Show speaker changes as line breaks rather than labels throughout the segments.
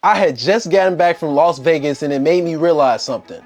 I had just gotten back from Las Vegas and it made me realize something.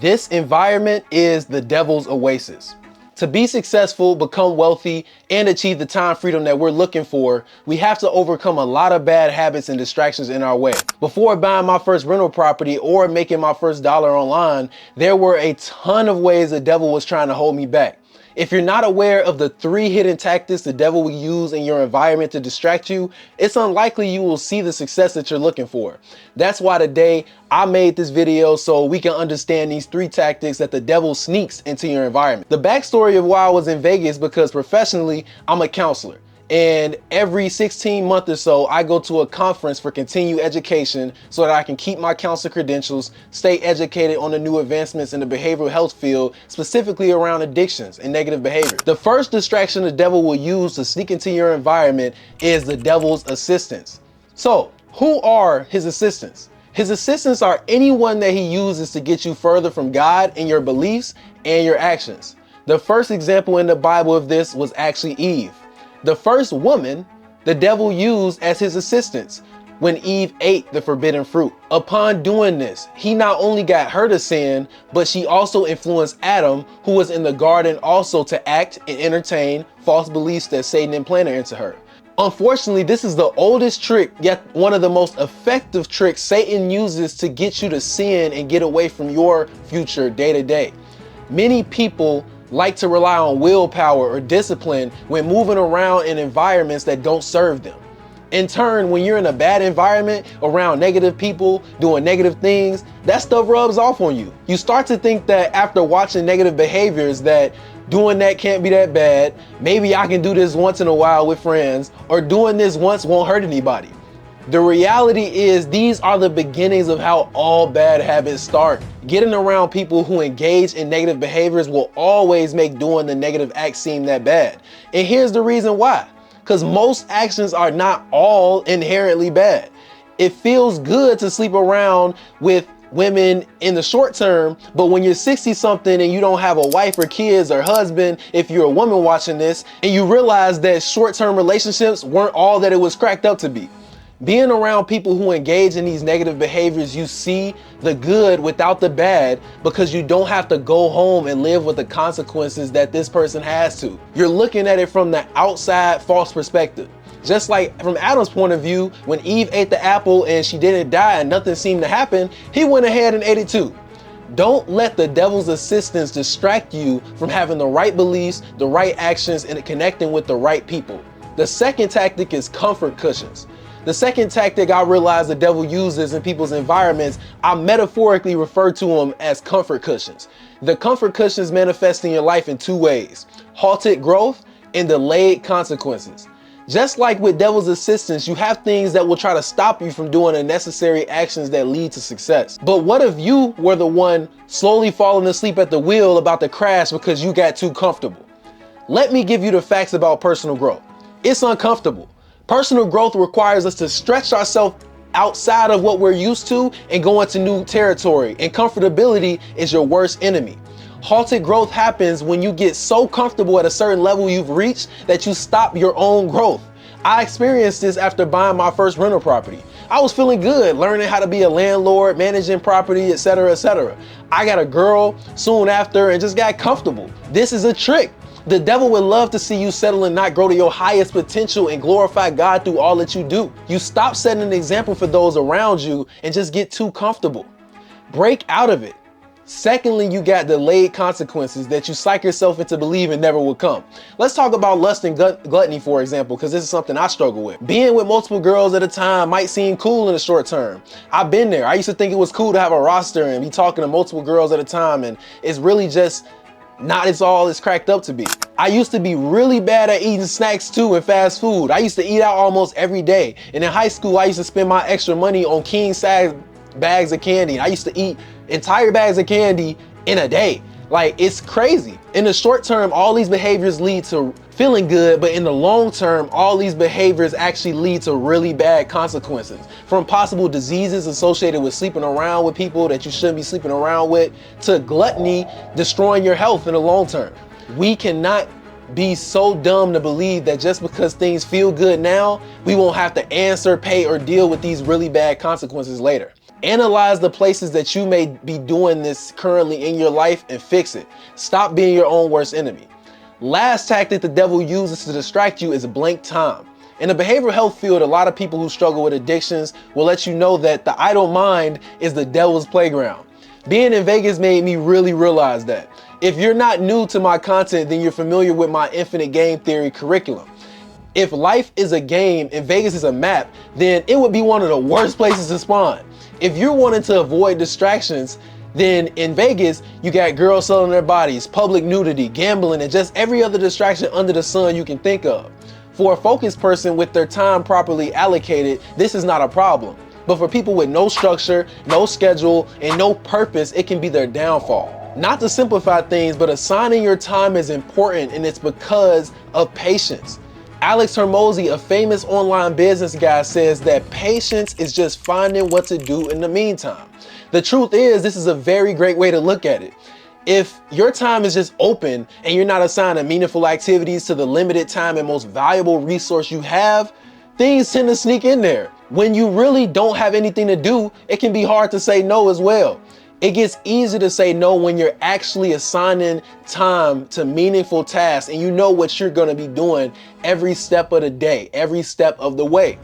This environment is the devil's oasis. To be successful, become wealthy, and achieve the time freedom that we're looking for, we have to overcome a lot of bad habits and distractions in our way. Before buying my first rental property or making my first dollar online, there were a ton of ways the devil was trying to hold me back. If you're not aware of the 3 hidden tactics the devil will use in your environment to distract you, it's unlikely you will see the success that you're looking for. That's why today I made this video so we can understand these 3 tactics that the devil sneaks into your environment. The backstory of why I was in Vegas, because professionally, I'm a counselor. And every 16 months or so, I go to a conference for continued education so that I can keep my counselor credentials, stay educated on the new advancements in the behavioral health field, specifically around addictions and negative behavior. The first distraction the devil will use to sneak into your environment is the devil's assistants. So, who are his assistants? His assistants are anyone that he uses to get you further from God and your beliefs and your actions. The first example in the Bible of this was actually Eve. The first woman the devil used as his assistants when Eve ate the forbidden fruit. Upon doing this, he not only got her to sin, but she also influenced Adam, who was in the garden, also to act and entertain false beliefs that Satan implanted into her. Unfortunately, this is the oldest trick, yet one of the most effective tricks Satan uses to get you to sin and get away from your future day to day. Many people like to rely on willpower or discipline when moving around in environments that don't serve them. In turn, when you're in a bad environment around negative people doing negative things, that stuff rubs off on you. You start to think that after watching negative behaviors that doing that can't be that bad, maybe I can do this once in a while with friends, or doing this once won't hurt anybody. The reality is these are the beginnings of how all bad habits start. Getting around people who engage in negative behaviors will always make doing the negative act seem that bad. And here's the reason why. Because most actions are not all inherently bad. It feels good to sleep around with women in the short term, but when you're 60 something and you don't have a wife or kids or husband, if you're a woman watching this, and you realize that short-term relationships weren't all that it was cracked up to be. Being around people who engage in these negative behaviors, you see the good without the bad, because you don't have to go home and live with the consequences that this person has to. You're looking at it from the outside false perspective. Just like from Adam's point of view, when Eve ate the apple and she didn't die and nothing seemed to happen, he went ahead and ate it too. Don't let the devil's assistants distract you from having the right beliefs, the right actions, and connecting with the right people. The second tactic is comfort cushions. The second tactic I realize the devil uses in people's environments, I metaphorically refer to them as comfort cushions. The comfort cushions manifest in your life in 2 ways: halted growth and delayed consequences. Just like with devil's assistants, you have things that will try to stop you from doing the necessary actions that lead to success. But what if you were the one slowly falling asleep at the wheel about to crash because you got too comfortable? Let me give you the facts about personal growth. It's uncomfortable. Personal growth requires us to stretch ourselves outside of what we're used to and go into new territory, and comfortability is your worst enemy. Halted growth happens when you get so comfortable at a certain level you've reached that you stop your own growth. I experienced this after buying my first rental property. I was feeling good, learning how to be a landlord, managing property, etc., etc. I got a girl soon after and just got comfortable. This is a trick. The devil would love to see you settle and not grow to your highest potential and glorify God through all that you do. You stop setting an example for those around you and just get too comfortable. Break out of it. Secondly, you got delayed consequences that you psych yourself into believing never will come. Let's talk about lust and gluttony, for example, because this is something I struggle with. Being with multiple girls at a time might seem cool in the short term. I've been there. I used to think it was cool to have a roster and be talking to multiple girls at a time, and it's really just not as all it's cracked up to be. I used to be really bad at eating snacks too and fast food. I used to eat out almost every day. And in high school, I used to spend my extra money on king size bags of candy. I used to eat entire bags of candy in a day. Like, it's crazy. In the short term, all these behaviors lead to feeling good, but in the long term, all these behaviors actually lead to really bad consequences. From possible diseases associated with sleeping around with people that you shouldn't be sleeping around with, to gluttony destroying your health in the long term. We cannot be so dumb to believe that just because things feel good now, we won't have to answer, pay, or deal with these really bad consequences later. Analyze the places that you may be doing this currently in your life and fix it. Stop being your own worst enemy. Last tactic the devil uses to distract you is blank time. In the behavioral health field, a lot of people who struggle with addictions will let you know that the idle mind is the devil's playground. Being in Vegas made me really realize that. If you're not new to my content, then you're familiar with my infinite game theory curriculum. If life is a game and Vegas is a map, then it would be one of the worst places to spawn. If you're wanting to avoid distractions, then in Vegas, you got girls selling their bodies, public nudity, gambling, and just every other distraction under the sun you can think of. For a focused person with their time properly allocated, this is not a problem. But for people with no structure, no schedule, and no purpose, it can be their downfall. Not to simplify things, but assigning your time is important, and it's because of patience. Alex Hormozy, a famous online business guy, says that patience is just finding what to do in the meantime. The truth is, this is a very great way to look at it. If your time is just open and you're not assigning meaningful activities to the limited time and most valuable resource you have, things tend to sneak in there. When you really don't have anything to do, it can be hard to say no as well. It gets easy to say no when you're actually assigning time to meaningful tasks and you know what you're going to be doing every step of the day, every step of the way.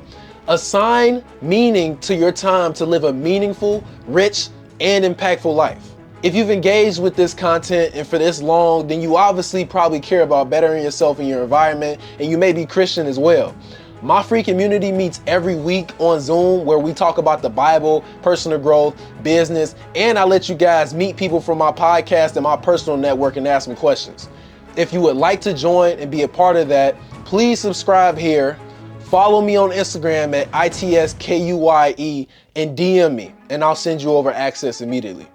Assign meaning to your time to live a meaningful, rich, and impactful life. If you've engaged with this content and for this long, then you obviously probably care about bettering yourself and your environment, and you may be Christian as well. My free community meets every week on Zoom where we talk about the Bible, personal growth, business, and I let you guys meet people from my podcast and my personal network and ask them questions. If you would like to join and be a part of that, please subscribe here. Follow me on Instagram at ITSKUYE and DM me, and I'll send you over access immediately.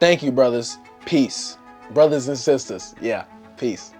Thank you, brothers. Peace. Brothers and sisters. Yeah, peace.